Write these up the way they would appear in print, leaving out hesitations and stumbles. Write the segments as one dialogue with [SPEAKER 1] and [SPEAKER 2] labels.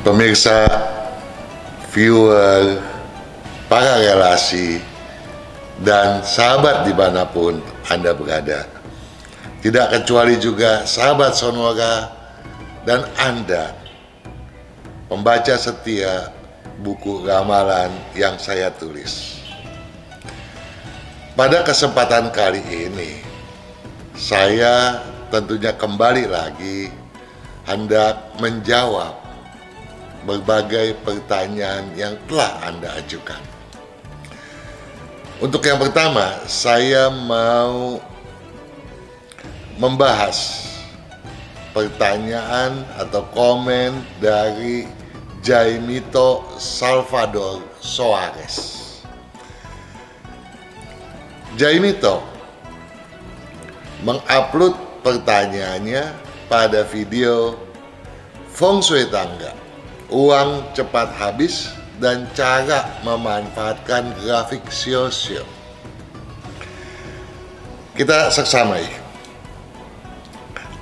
[SPEAKER 1] Pemirsa, viewer, para relasi, dan sahabat dimanapun Anda berada. Tidak kecuali juga sahabat Sonora dan Anda, pembaca setia buku ramalan yang saya tulis. Pada kesempatan kali ini, saya tentunya kembali lagi hendak menjawab berbagai pertanyaan yang telah Anda ajukan. Untuk yang pertama, saya mau membahas pertanyaan atau komen dari Jaimito Salvador Soares. Jaimito mengupload pertanyaannya pada video Feng Shui Tangga, uang cepat habis, dan cara memanfaatkan grafik sio-sio. Kita seksamai.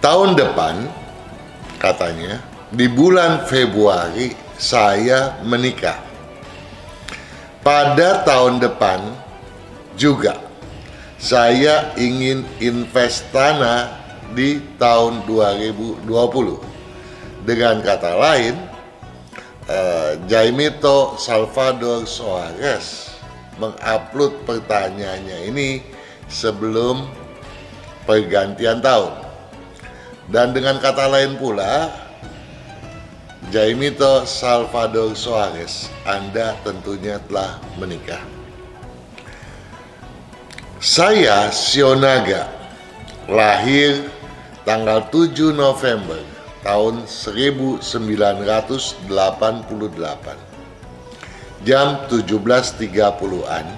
[SPEAKER 1] Tahun depan, katanya, di bulan Februari saya menikah. Pada tahun depan juga saya ingin investana di tahun 2020. Dengan kata lain, Jaimito Salvador Soares mengupload pertanyaannya ini sebelum pergantian tahun. Dan dengan kata lain pula, Jaimito Salvador Soares, Anda tentunya telah menikah. Saya Sionaga, lahir tanggal 7 November tahun 1988, jam 17.30-an.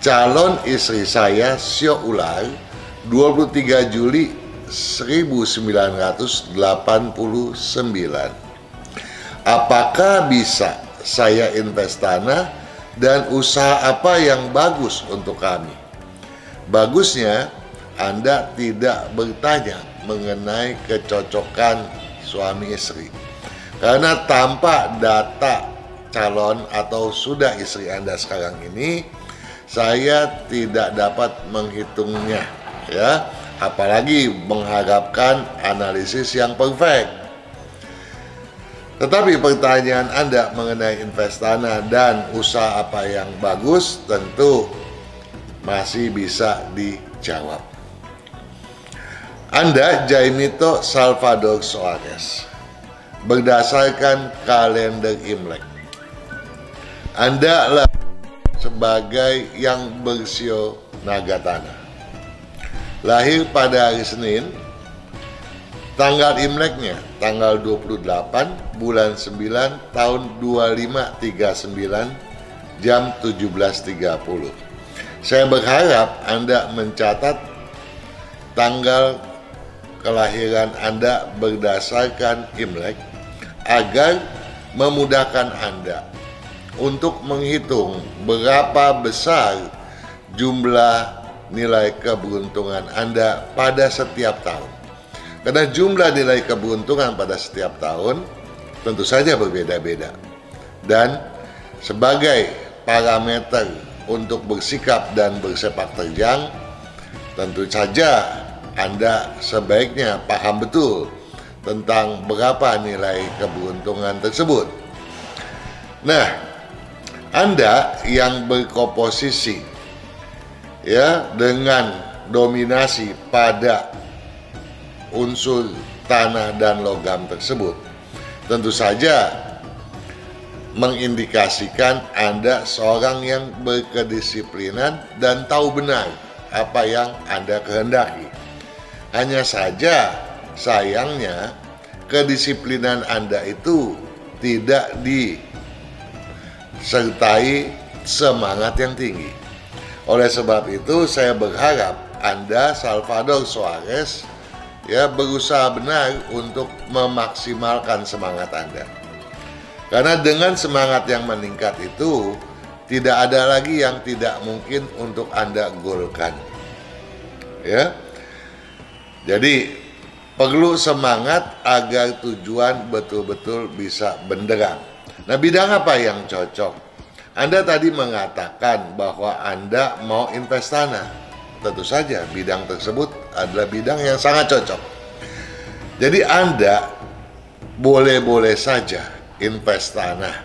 [SPEAKER 1] Calon istri saya Sio Ular, 23 Juli 1989. Apakah bisa saya investana dan usaha apa yang bagus untuk kami? Bagusnya Anda tidak bertanya mengenai kecocokan suami istri, karena tanpa data calon atau sudah istri Anda sekarang ini, saya tidak dapat menghitungnya, ya, apalagi mengharapkan analisis yang perfect. Tetapi pertanyaan Anda mengenai investana dan usaha apa yang bagus tentu masih bisa dijawab. Anda Jaimito Salvador Soares, berdasarkan kalender Imlek, Anda lah sebagai yang bersio naga tanah. Lahir pada hari Senin, tanggal Imleknya tanggal 28 bulan 9 tahun 2539, jam 17.30. Saya berharap Anda mencatat tanggal kelahiran Anda berdasarkan Imlek agar memudahkan Anda untuk menghitung berapa besar jumlah nilai keberuntungan Anda pada setiap tahun. Karena jumlah nilai keberuntungan pada setiap tahun tentu saja berbeda-beda. Dan sebagai parameter untuk bersikap dan bersepak terjang, tentu saja Anda sebaiknya paham betul tentang berapa nilai keberuntungan tersebut. Nah, Anda yang berkomposisi, ya, dengan dominasi pada unsur tanah dan logam tersebut, tentu saja mengindikasikan Anda seorang yang berkedisiplinan dan tahu benar apa yang Anda kehendaki. Hanya saja sayangnya kedisiplinan Anda itu tidak disertai semangat yang tinggi. Oleh sebab itu saya berharap Anda Salvador Soares, ya, berusaha benar untuk memaksimalkan semangat Anda. Karena dengan semangat yang meningkat itu tidak ada lagi yang tidak mungkin untuk Anda golkan. Ya. Jadi perlu semangat agar tujuan betul-betul bisa benderang. Nah, bidang apa yang cocok? Anda tadi mengatakan bahwa Anda mau invest tanah. Tentu saja bidang tersebut adalah bidang yang sangat cocok. Jadi Anda boleh-boleh saja invest tanah.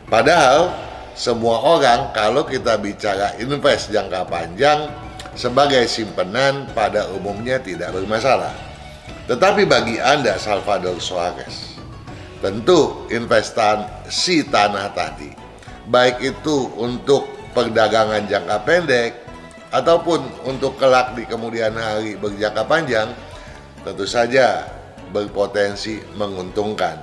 [SPEAKER 1] Padahal semua orang kalau kita bicara invest jangka panjang sebagai simpenan pada umumnya tidak bermasalah. Tetapi bagi Anda, Salvador Suarez, tentu investasi tanah tadi, baik itu untuk perdagangan jangka pendek ataupun untuk kelak di kemudian hari berjangka panjang, tentu saja berpotensi menguntungkan.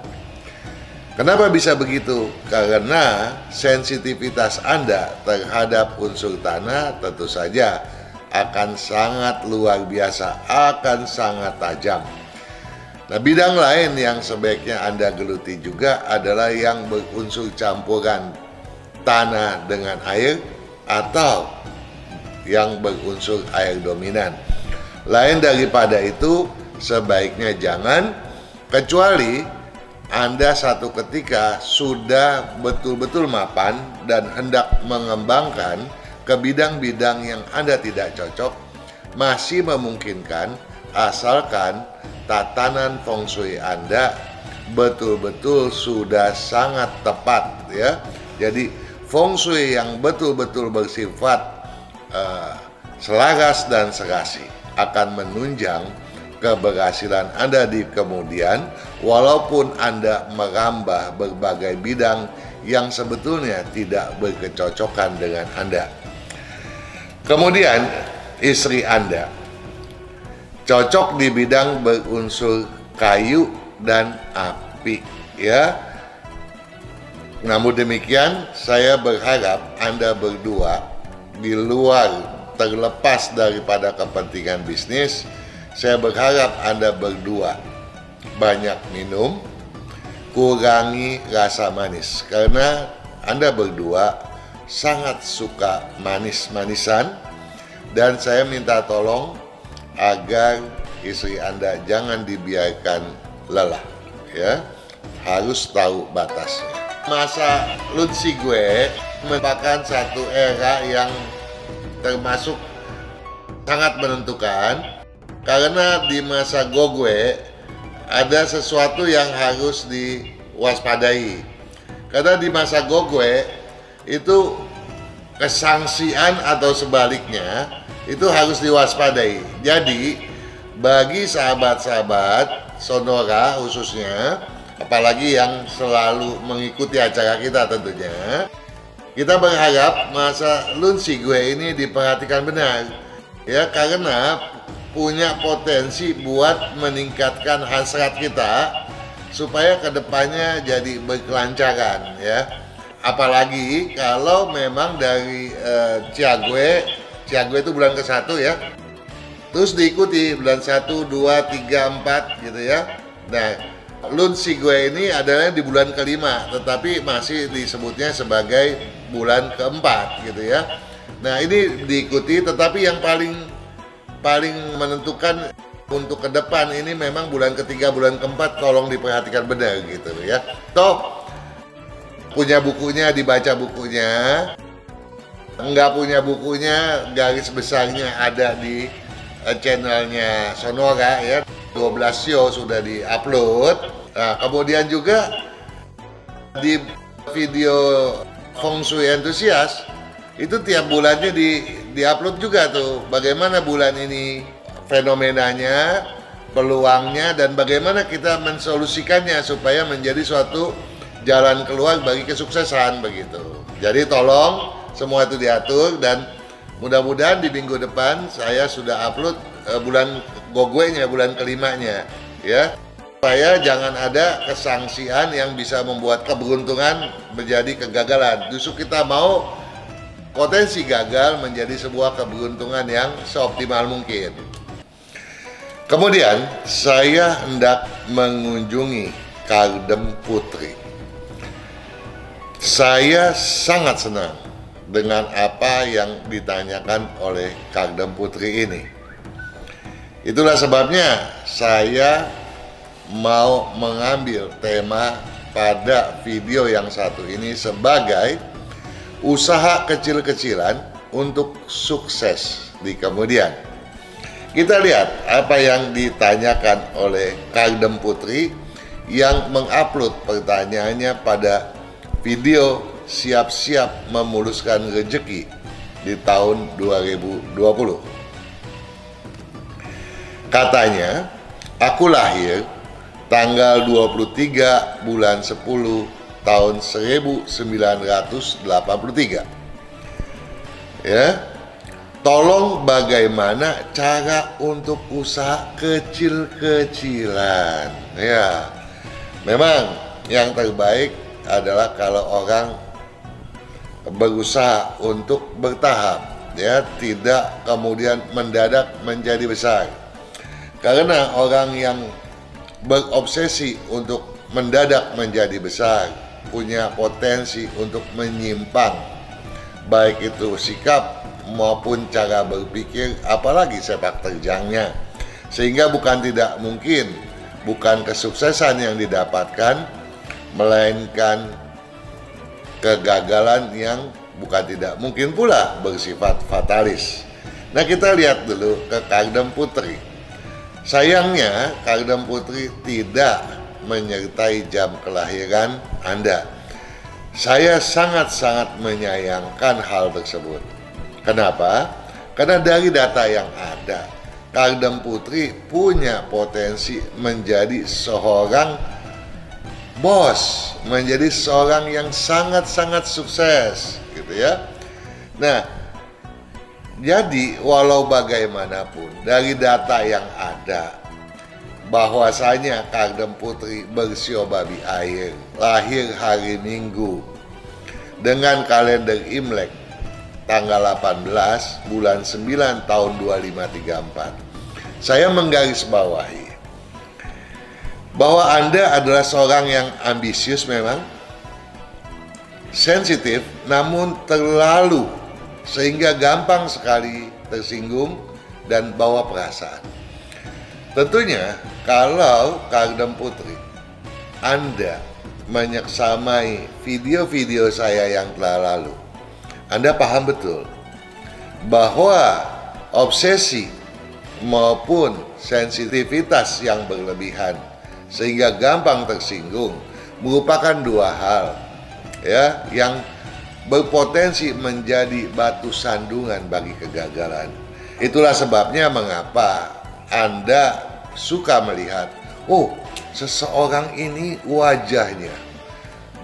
[SPEAKER 1] Kenapa bisa begitu? Karena sensitivitas Anda terhadap unsur tanah tentu saja akan sangat luar biasa, akan sangat tajam. Nah, bidang lain yang sebaiknya Anda geluti juga adalah yang berunsur campuran tanah dengan air atau yang berunsur air dominan. Lain daripada itu, sebaiknya jangan, kecuali Anda satu ketika sudah betul-betul mapan dan hendak mengembangkan ke bidang-bidang yang Anda tidak cocok, masih memungkinkan asalkan tatanan feng shui Anda betul-betul sudah sangat tepat, ya. Jadi feng shui yang betul-betul bersifat selaras dan serasi akan menunjang keberhasilan Anda di kemudian, walaupun Anda merambah berbagai bidang yang sebetulnya tidak berkecocokan dengan Anda. Kemudian istri Anda cocok di bidang berunsur kayu dan api, ya. Namun demikian, saya berharap Anda berdua di luar, terlepas daripada kepentingan bisnis, saya berharap Anda berdua banyak minum, kurangi rasa manis, karena Anda berdua sangat suka manis-manisan, dan saya minta tolong agar istri Anda jangan dibiarkan lelah, ya. Harus tahu batasnya. Masa Lunsi gue merupakan satu era yang termasuk sangat menentukan, karena di masa Gogwe ada sesuatu yang harus diwaspadai. Karena di masa Gogwe itu kesangsian atau sebaliknya itu harus diwaspadai. Jadi bagi sahabat-sahabat Sonora khususnya, apalagi yang selalu mengikuti acara kita tentunya, kita berharap masa Lunsi gue ini diperhatikan benar, ya, karena punya potensi buat meningkatkan hasrat kita supaya kedepannya jadi berkelancaran, ya. Apalagi kalau memang dari Ciagwe itu bulan ke-1, ya. Terus diikuti bulan 1, 2, 3, 4 gitu, ya. Nah, Lunsi gue ini adalah di bulan ke-5, tetapi masih disebutnya sebagai bulan ke-4 gitu, ya. Nah, ini diikuti, tetapi yang paling menentukan untuk ke depan ini memang bulan ke-3, bulan ke-4, tolong diperhatikan benar gitu, ya. Toh punya bukunya, dibaca bukunya. Enggak punya bukunya, garis besarnya ada di channelnya Sonora, ya. 12 show sudah di-upload. Nah, kemudian juga di video Feng Shui Enthusiast itu tiap bulannya di-upload juga tuh, bagaimana bulan ini fenomenanya, peluangnya, dan bagaimana kita mensolusikannya supaya menjadi suatu jalan keluar bagi kesuksesan begitu. Jadi tolong semua itu diatur, dan mudah-mudahan di minggu depan saya sudah upload bulan Gogwe-nya, bulan ke-5-nya, ya. Supaya jangan ada kesangsian yang bisa membuat keberuntungan menjadi kegagalan. Justru kita mau potensi gagal menjadi sebuah keberuntungan yang seoptimal mungkin. Kemudian saya hendak mengunjungi Kardem Putri. Saya sangat senang dengan apa yang ditanyakan oleh Kardem Putri ini. Itulah sebabnya saya mau mengambil tema pada video yang satu ini sebagai usaha kecil-kecilan untuk sukses di kemudian. Kita lihat apa yang ditanyakan oleh Kagdem Putri yang mengupload pertanyaannya pada video siap-siap memuluskan rezeki di tahun 2020. Katanya, aku lahir tanggal 23 bulan 10 tahun 1983. Ya. Tolong bagaimana cara untuk usaha kecil-kecilan. Ya. Memang yang terbaik adalah kalau orang berusaha untuk bertahap, ya, tidak kemudian mendadak menjadi besar. Karena orang yang berobsesi untuk mendadak menjadi besar punya potensi untuk menyimpang, baik itu sikap maupun cara berpikir, apalagi sepak terjangnya, sehingga bukan tidak mungkin, bukan kesuksesan yang didapatkan, melainkan kegagalan yang bukan tidak mungkin pula bersifat fatalis. Nah, kita lihat dulu ke Kagdem Putri. Sayangnya Kagdem Putri tidak menyertai jam kelahiran Anda. Saya sangat-sangat menyayangkan hal tersebut. Kenapa? Karena dari data yang ada, Kagdem Putri punya potensi menjadi seorang bos, menjadi seorang yang sangat-sangat sukses, gitu ya. Nah, jadi walau bagaimanapun dari data yang ada, bahwasanya Kagdem Putri bersio babi air, lahir hari Minggu dengan kalender Imlek tanggal 18 bulan 9 tahun 2534. Saya menggarisbawahi bahwa Anda adalah seorang yang ambisius memang, sensitif, namun terlalu sehingga gampang sekali tersinggung dan bawa perasaan. Tentunya kalau Kagdem Putri Anda menyeksamai video-video saya yang telah lalu, Anda paham betul bahwa obsesi maupun sensitivitas yang berlebihan sehingga gampang tersinggung merupakan dua hal, ya, yang berpotensi menjadi batu sandungan bagi kegagalan. Itulah sebabnya mengapa Anda suka melihat, oh, seseorang ini wajahnya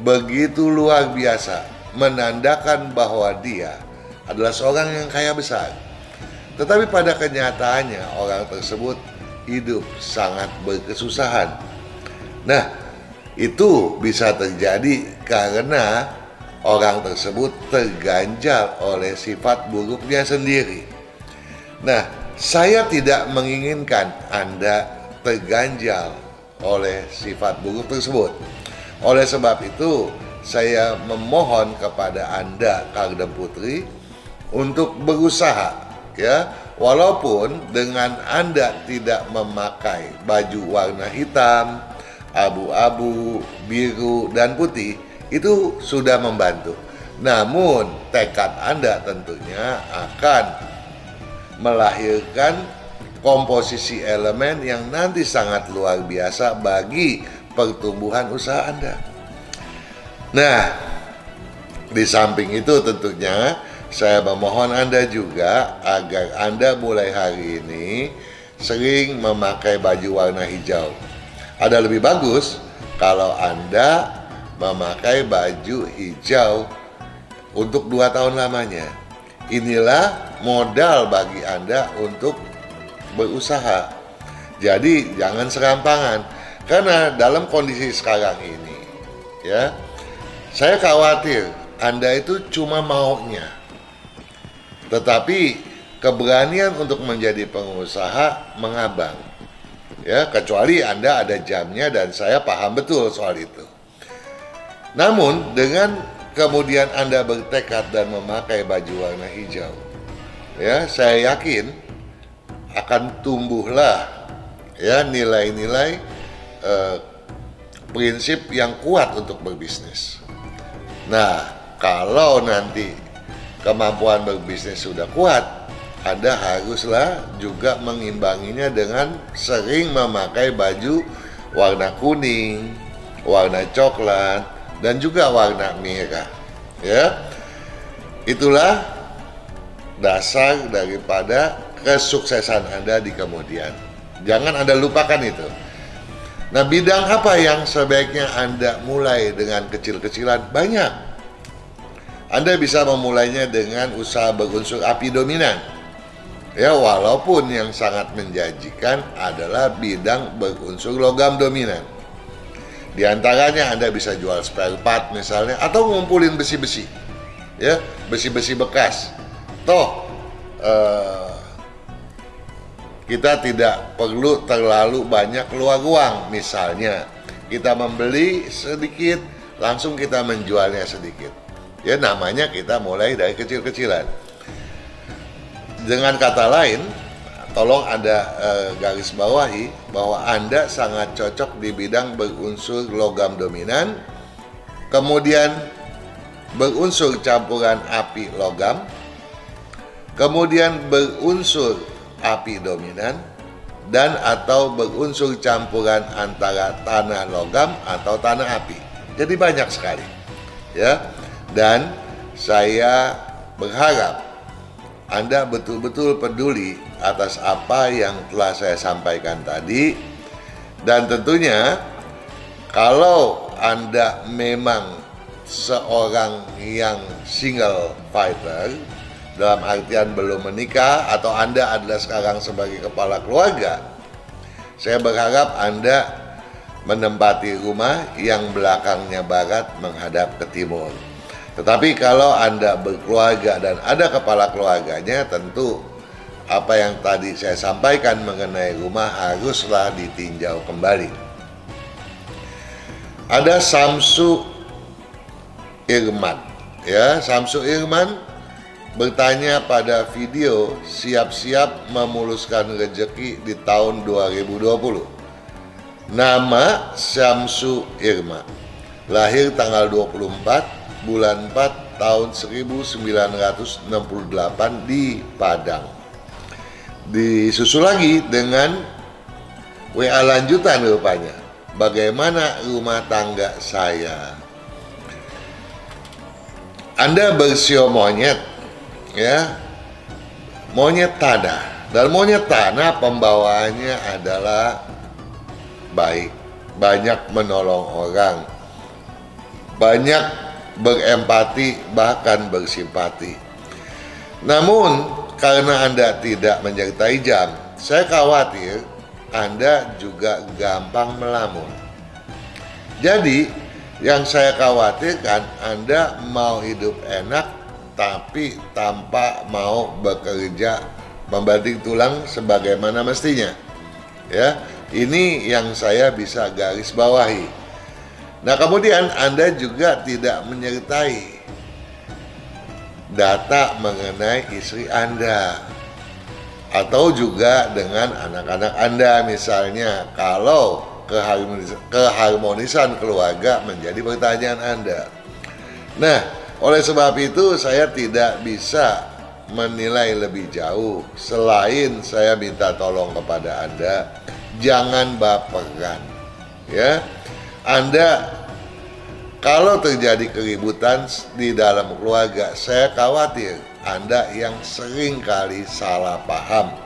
[SPEAKER 1] begitu luar biasa, menandakan bahwa dia adalah seorang yang kaya besar. Tetapi pada kenyataannya orang tersebut hidup sangat berkesusahan. Nah, itu bisa terjadi karena orang tersebut terganjal oleh sifat buruknya sendiri. Nah, saya tidak menginginkan Anda terganjal oleh sifat buruk tersebut. Oleh sebab itu, saya memohon kepada Anda, Kagdem Putri, untuk berusaha, ya, walaupun dengan Anda tidak memakai baju warna hitam, abu-abu, biru, dan putih, itu sudah membantu. Namun tekad Anda tentunya akan melahirkan komposisi elemen yang nanti sangat luar biasa bagi pertumbuhan usaha Anda. Nah, di samping itu tentunya saya memohon Anda juga agar Anda mulai hari ini sering memakai baju warna hijau. Ada lebih bagus kalau Anda memakai baju hijau untuk 2 tahun lamanya. Inilah modal bagi Anda untuk berusaha. Jadi jangan serampangan, karena dalam kondisi sekarang ini, ya, saya khawatir Anda itu cuma maunya, tetapi keberanian untuk menjadi pengusaha mengambang, ya, kecuali Anda ada jamnya, dan saya paham betul soal itu. Namun dengan kemudian Anda bertekad dan memakai baju warna hijau, ya, saya yakin akan tumbuhlah ya nilai-nilai prinsip yang kuat untuk berbisnis. Nah, kalau nanti kemampuan berbisnis sudah kuat, Anda haruslah juga mengimbanginya dengan sering memakai baju warna kuning, warna coklat, dan juga warna merah. Ya, itulah dasar daripada kesuksesan Anda di kemudian. Jangan Anda lupakan itu. Nah, bidang apa yang sebaiknya Anda mulai dengan kecil-kecilan? Banyak. Anda bisa memulainya dengan usaha berunsur api dominan. Ya, walaupun yang sangat menjanjikan adalah bidang berunsur logam dominan. Di antaranya Anda bisa jual spare part misalnya, atau ngumpulin besi-besi. Ya, besi-besi bekas. Toh kita tidak perlu terlalu banyak keluar uang. Misalnya kita membeli sedikit, langsung kita menjualnya sedikit. Ya, namanya kita mulai dari kecil-kecilan. Dengan kata lain, tolong Anda garis bawahi bahwa Anda sangat cocok di bidang berunsur logam dominan, kemudian berunsur campuran api logam, kemudian berunsur api dominan, dan atau berunsur campuran antara tanah logam atau tanah api. Jadi banyak sekali, ya. Dan saya berharap Anda betul-betul peduli atas apa yang telah saya sampaikan tadi, dan tentunya kalau Anda memang seorang yang single fighter, dalam artian belum menikah, atau Anda adalah sekarang sebagai kepala keluarga, saya berharap Anda menempati rumah yang belakangnya barat menghadap ke timur. Tetapi kalau Anda berkeluarga dan ada kepala keluarganya, tentu apa yang tadi saya sampaikan mengenai rumah haruslah ditinjau kembali. Ada Samsu Irman, ya, Samsu Irman bertanya pada video siap-siap memuluskan rezeki di tahun 2020. Nama Samsu Irma, lahir tanggal 24 bulan 4 tahun 1968 di Padang. Disusul lagi dengan WA lanjutan rupanya. Bagaimana rumah tangga saya? Anda bersio monyet, ya, monyet tanah. Dan monyet tanah pembawaannya adalah baik, banyak menolong orang, banyak berempati, bahkan bersimpati. Namun karena Anda tidak menyertai jam, saya khawatir Anda juga gampang melamun. Jadi yang saya khawatirkan, Anda mau hidup enak tapi tanpa mau bekerja membanting tulang sebagaimana mestinya. Ya, ini yang saya bisa garis bawahi. Nah, kemudian Anda juga tidak menyertai data mengenai istri Anda, atau juga dengan anak-anak Anda misalnya, kalau keharmonisan keluarga menjadi pertanyaan Anda. Nah, oleh sebab itu saya tidak bisa menilai lebih jauh selain saya minta tolong kepada Anda, jangan baperan, ya. Anda kalau terjadi keributan di dalam keluarga, saya khawatir Anda yang sering kali salah paham.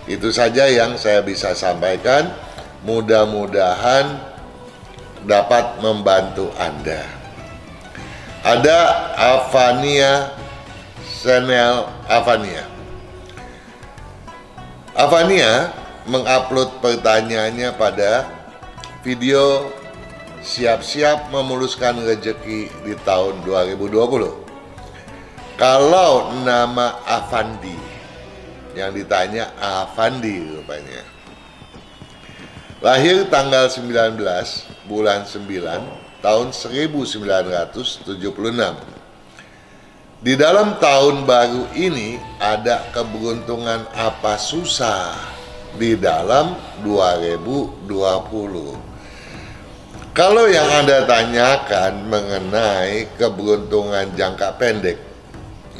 [SPEAKER 1] Itu saja yang saya bisa sampaikan. Mudah-mudahan dapat membantu Anda. Ada Avania Chanel Avania. Avania mengupload pertanyaannya pada video siap-siap memuluskan rezeki di tahun 2020. Kalau nama Avandi, yang ditanya Avandi rupanya, lahir tanggal 19 bulan 9 tahun 1976. Di dalam tahun baru ini ada keberuntungan apa susah di dalam 2020. Kalau yang Anda tanyakan mengenai keberuntungan jangka pendek,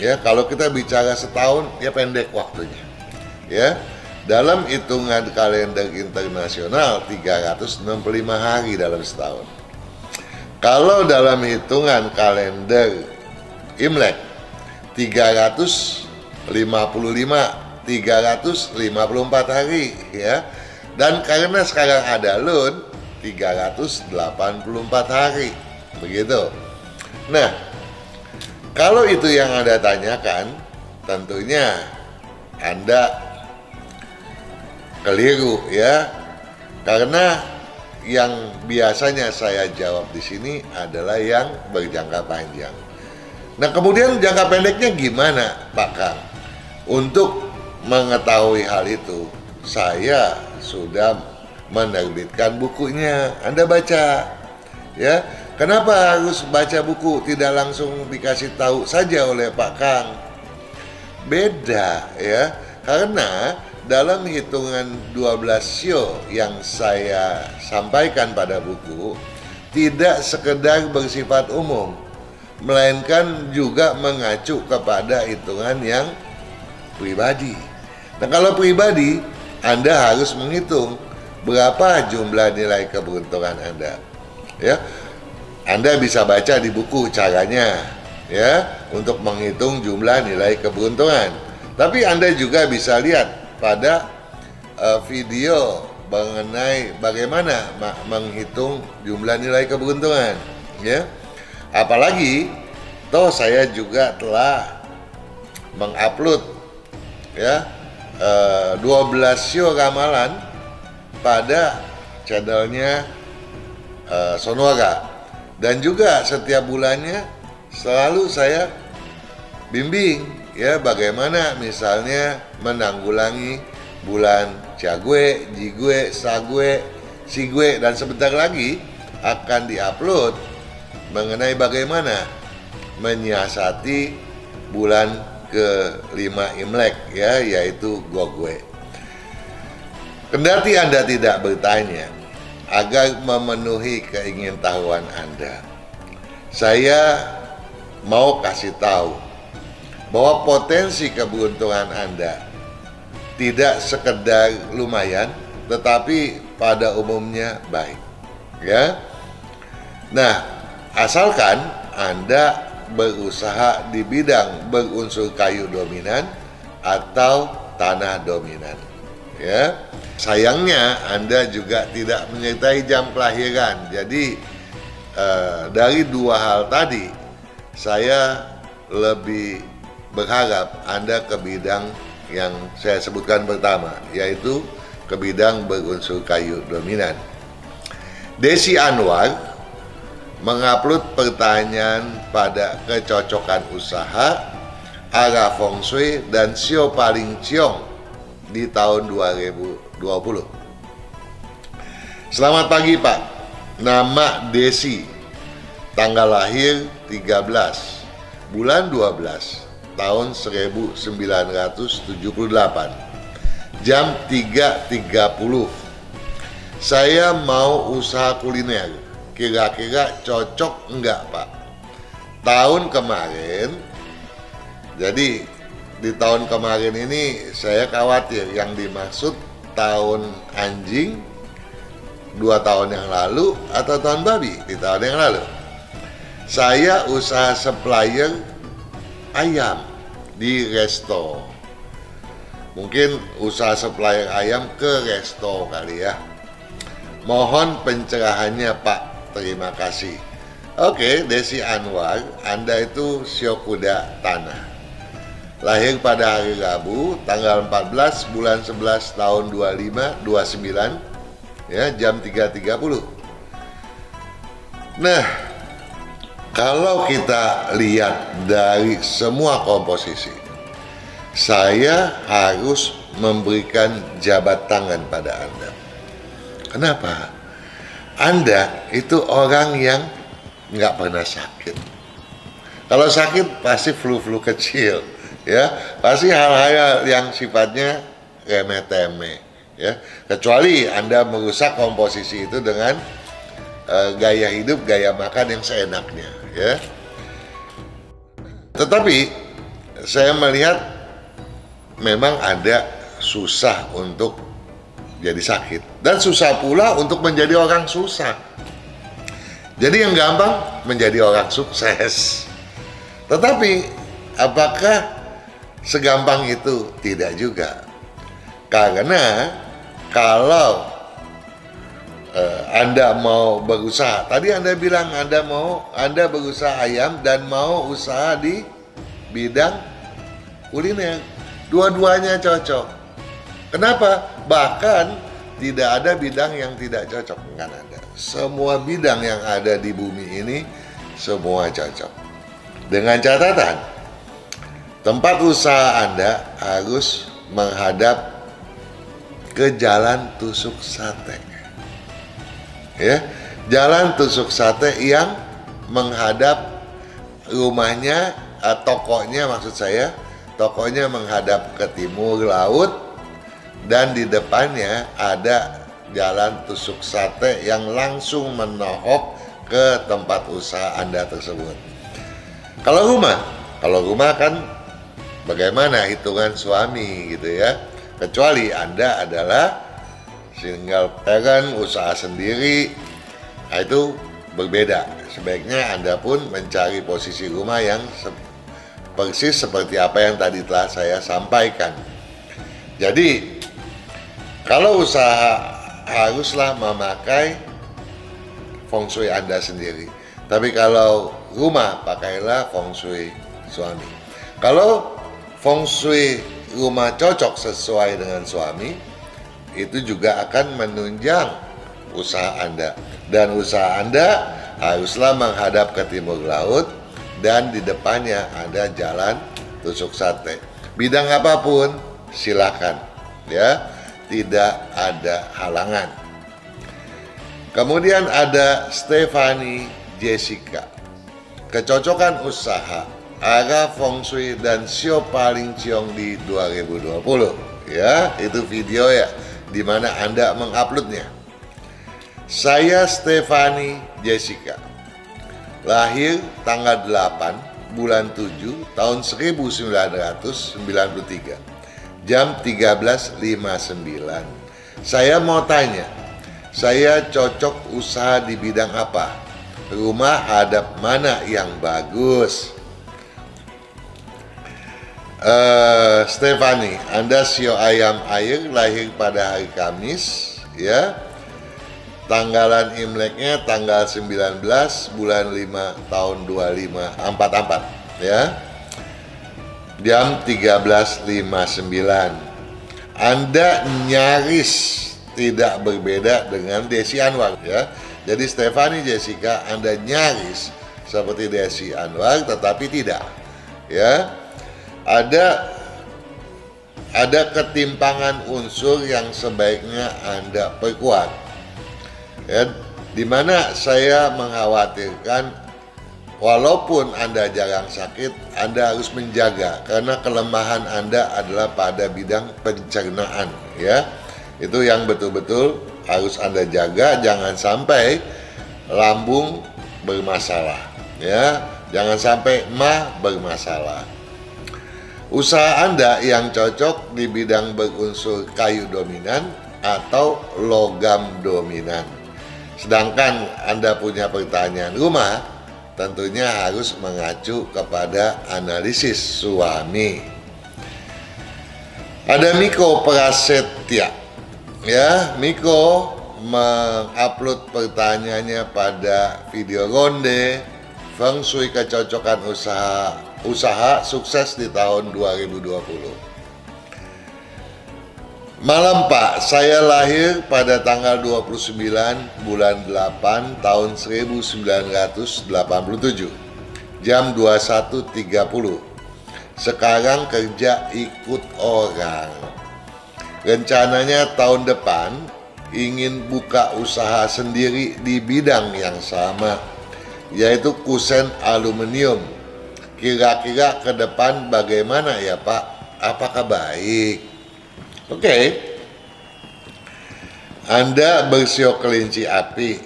[SPEAKER 1] ya kalau kita bicara setahun, ya pendek waktunya. Ya, dalam hitungan kalender internasional 365 hari dalam setahun. Kalau dalam hitungan kalender Imlek 354 hari, ya. Dan karena sekarang ada Lun 384 hari, begitu. Nah, kalau itu yang Anda tanyakan, tentunya Anda keliru, ya. Karena yang biasanya saya jawab di sini adalah yang berjangka panjang. Nah, kemudian jangka pendeknya gimana, Pak Kang? Untuk mengetahui hal itu, saya sudah menerbitkan bukunya. Anda baca, ya. Kenapa harus baca buku, tidak langsung dikasih tahu saja oleh Pak Kang? Beda, ya. Karena dalam hitungan 12 sio yang saya sampaikan pada buku tidak sekedar bersifat umum, melainkan juga mengacu kepada hitungan yang pribadi. Nah, kalau pribadi, Anda harus menghitung berapa jumlah nilai keberuntungan Anda. Ya, Anda bisa baca di buku caranya, ya, untuk menghitung jumlah nilai keberuntungan. Tapi Anda juga bisa lihat pada video mengenai bagaimana menghitung jumlah nilai keberuntungan, ya. Apalagi toh saya juga telah mengupload, ya, 12 sio ramalan pada channelnya Sonora, dan juga setiap bulannya selalu saya bimbing, ya, bagaimana misalnya menanggulangi bulan Ciague, Jigue, Sague, Sigue, dan sebentar lagi akan diupload mengenai bagaimana menyiasati bulan ke-5 Imlek, ya, yaitu Gogue. Kendati Anda tidak bertanya, agar memenuhi keingintahuan Anda, saya mau kasih tahu bahwa potensi keberuntungan Anda tidak sekedar lumayan, tetapi pada umumnya baik, ya. Nah, asalkan Anda berusaha di bidang berunsur kayu dominan atau tanah dominan, ya. Sayangnya Anda juga tidak menyertai jam kelahiran. Jadi dari dua hal tadi, saya lebih berharap Anda ke bidang yang saya sebutkan pertama, yaitu ke bidang berunsur kayu dominan. Desi Anwar mengupload pertanyaan pada kecocokan usaha, arah feng shui, dan sio paling ciong di tahun 2020. Selamat pagi, Pak. Nama Desi, tanggal lahir 13 bulan 12 tahun 1978, jam 3.30. Saya mau usaha kuliner, kira-kira cocok enggak, Pak? Tahun kemarin, jadi di tahun kemarin ini saya khawatir yang dimaksud tahun anjing 2 tahun yang lalu atau tahun babi di tahun yang lalu. Saya usaha supplier ayam di resto. Mungkin usaha supplier ayam ke resto kali, ya. Mohon pencerahannya, Pak. Terima kasih. Oke, Desi Anwar, Anda itu sio kuda tanah. Lahir pada hari Rabu, tanggal 14 bulan 11 tahun 2529, ya, jam 3.30. Nah, kalau kita lihat dari semua komposisi, saya harus memberikan jabat tangan pada Anda. Kenapa? Anda itu orang yang nggak pernah sakit. Kalau sakit pasti flu-flu kecil, ya, pasti hal-hal yang sifatnya remeh-temeh, ya, kecuali Anda merusak komposisi itu dengan gaya hidup, gaya makan yang seenaknya, ya. Tetapi saya melihat memang ada susah untuk jadi sakit dan susah pula untuk menjadi orang susah. Jadi yang gampang menjadi orang sukses. Tetapi apakah segampang itu? Tidak juga. Karena kalau Anda mau berusaha, tadi Anda bilang Anda berusaha ayam dan mau usaha di bidang kuliner. Dua-duanya cocok. Kenapa? Bahkan tidak ada bidang yang tidak cocok dengan Anda. Semua bidang yang ada di bumi ini semua cocok. Dengan catatan, tempat usaha Anda harus menghadap ke jalan tusuk sate. Ya, jalan tusuk sate yang menghadap rumahnya, tokonya maksud saya, tokonya menghadap ke timur laut dan di depannya ada jalan tusuk sate yang langsung menohok ke tempat usaha Anda tersebut. Kalau rumah kan bagaimana hitungan suami gitu ya. Kecuali Anda adalah single parent, usaha sendiri, nah itu berbeda. Sebaiknya Anda pun mencari posisi rumah yang persis seperti apa yang tadi telah saya sampaikan. Jadi, kalau usaha haruslah memakai feng shui Anda sendiri. Tapi kalau rumah, pakailah feng shui suami. Kalau feng shui rumah cocok sesuai dengan suami, itu juga akan menunjang usaha Anda. Dan usaha Anda haruslah menghadap ke timur laut dan di depannya ada jalan tusuk sate. Bidang apapun silakan, ya, tidak ada halangan. Kemudian ada Stephanie Jessica, kecocokan usaha, arah feng shui dan sio paling ciong di 2020. Ya, itu video ya, di mana Anda menguploadnya. Saya Stephanie Jessica, lahir tanggal 8 bulan 7 tahun 1993, jam 13.59. Saya mau tanya, saya cocok usaha di bidang apa? Rumah hadap mana yang bagus? Stephanie, Anda sio ayam air, lahir pada hari Kamis, ya. Tanggalan Imleknya tanggal 19 bulan 5 tahun 2544, ya. Jam 13.59. Anda nyaris tidak berbeda dengan Desi Anwar, ya. Jadi Stephanie Jessica, Anda nyaris seperti Desi Anwar tetapi tidak, ya. Ada ketimpangan unsur yang sebaiknya Anda perkuat, ya, dimana saya mengkhawatirkan walaupun Anda jarang sakit, Anda harus menjaga karena kelemahan Anda adalah pada bidang pencernaan, ya. Itu yang betul-betul harus Anda jaga, jangan sampai lambung bermasalah, ya. Jangan sampai mah bermasalah. Usaha Anda yang cocok di bidang berunsur kayu dominan atau logam dominan. Sedangkan Anda punya pertanyaan rumah, tentunya harus mengacu kepada analisis suami. Ada Miko Prasetya, ya. Miko mengupload pertanyaannya pada video ronde Feng Shui kecocokan usaha sukses di tahun 2020. Malam Pak, saya lahir pada tanggal 29 bulan 8 tahun 1987, jam 21.30. Sekarang kerja ikut orang. Rencananya tahun depan ingin buka usaha sendiri di bidang yang sama, yaitu kusen aluminium. Kira-kira ke depan bagaimana ya Pak? Apakah baik? Oke. Anda bersio kelinci api.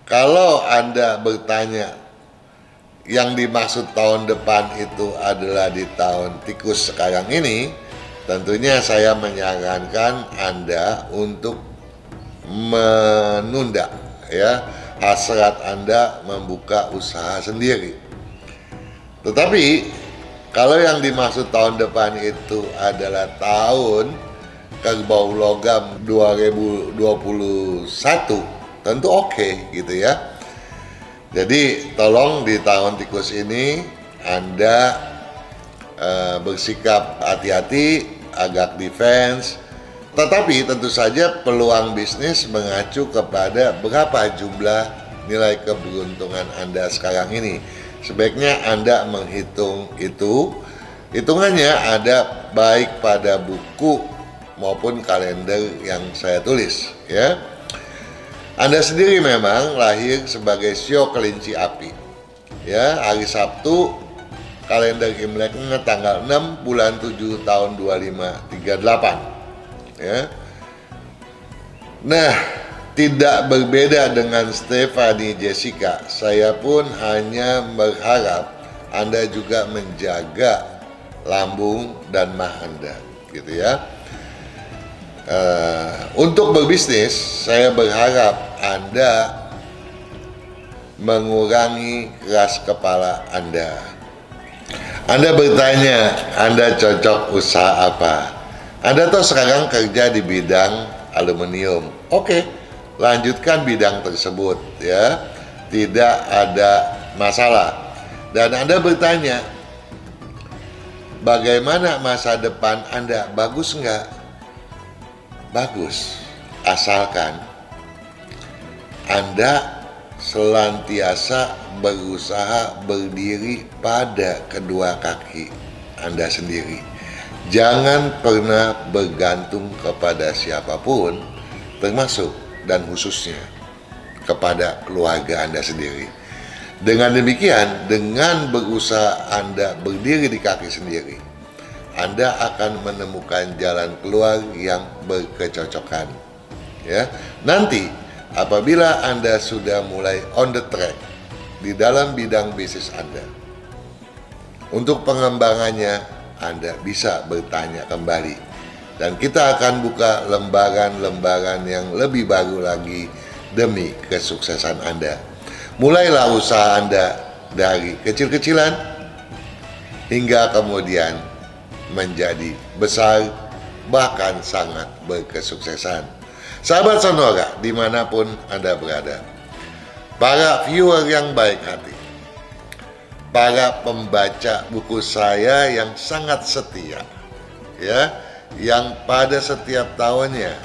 [SPEAKER 1] Kalau Anda bertanya yang dimaksud tahun depan itu adalah di tahun tikus sekarang ini, tentunya saya menyarankan Anda untuk menunda ya hasrat Anda membuka usaha sendiri. Tetapi kalau yang dimaksud tahun depan itu adalah tahun kerbau logam 2021, tentu oke gitu ya. Jadi tolong di tahun tikus ini Anda bersikap hati-hati, agak defense. Tetapi tentu saja peluang bisnis mengacu kepada berapa jumlah nilai keberuntungan Anda sekarang ini. Sebaiknya Anda menghitung itu. Hitungannya ada baik pada buku maupun kalender yang saya tulis ya. Anda sendiri memang lahir sebagai sio kelinci api ya, hari Sabtu, kalender Imleknya tanggal 6 bulan 7 tahun 2538 ya. Nah, tidak berbeda dengan Stephanie Jessica, saya pun hanya berharap Anda juga menjaga lambung dan mah Anda gitu ya. Untuk berbisnis, saya berharap Anda mengurangi keras kepala Anda. Anda bertanya, Anda cocok usaha apa? Anda tuh sekarang kerja di bidang aluminium. Oke, lanjutkan bidang tersebut ya. Tidak ada masalah. Dan Anda bertanya, bagaimana masa depan Anda? Bagus nggak? Bagus, asalkan Anda senantiasa berusaha berdiri pada kedua kaki Anda sendiri. Jangan pernah bergantung kepada siapapun, termasuk dan khususnya kepada keluarga Anda sendiri. Dengan demikian, dengan berusaha Anda berdiri di kaki sendiri, Anda akan menemukan jalan keluar yang berkecocokan ya. Nanti apabila Anda sudah mulai on the track di dalam bidang bisnis Anda, untuk pengembangannya Anda bisa bertanya kembali, dan kita akan buka lembaran-lembaran yang lebih baru lagi demi kesuksesan Anda. Mulailah usaha Anda dari kecil-kecilan hingga kemudian menjadi besar, bahkan sangat berkesuksesan. Sahabat Sonora dimanapun Anda berada, para viewer yang baik hati, para pembaca buku saya yang sangat setia ya, yang pada setiap tahunnya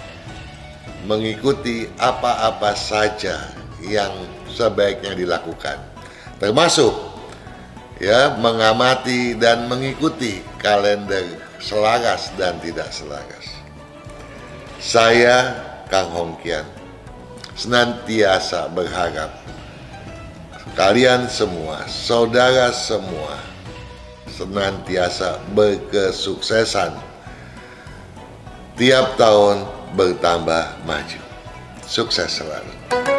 [SPEAKER 1] mengikuti apa-apa saja yang sebaiknya dilakukan, termasuk ya mengamati dan mengikuti kalender selaras dan tidak selaras. Saya Kang Hongkian senantiasa berharap kalian semua, saudara semua, senantiasa berkesuksesan, tiap tahun bertambah maju. Sukses selalu.